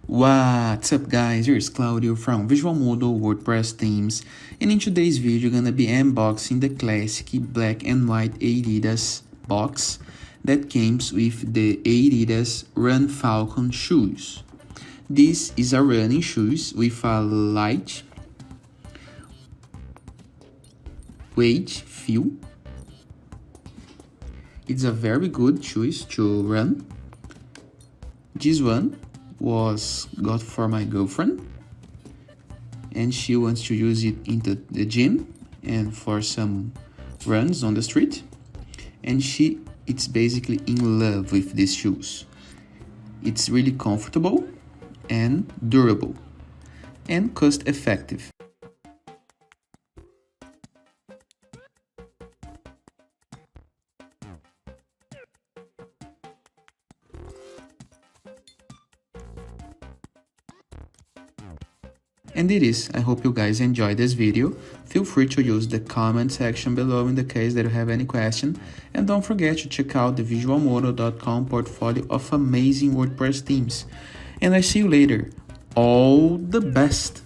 What's up guys, here's Claudio from Visual Model WordPress Themes, and in today's video I'm gonna be unboxing the classic black and white Adidas box that comes with the Adidas Runfalcon shoes. This is a running shoes with a light weight feel. It's a very good shoes to run. This one was got for my girlfriend, and she wants to use it into the gym and for some runs on the street, and it's basically in love with these shoes. It's really comfortable and durable and cost effective. And it is. I hope you guys enjoyed this video. Feel free to use the comment section below in the case that you have any question. And don't forget to check out the visualmodel.com portfolio of amazing WordPress themes. And I see you later. All the best!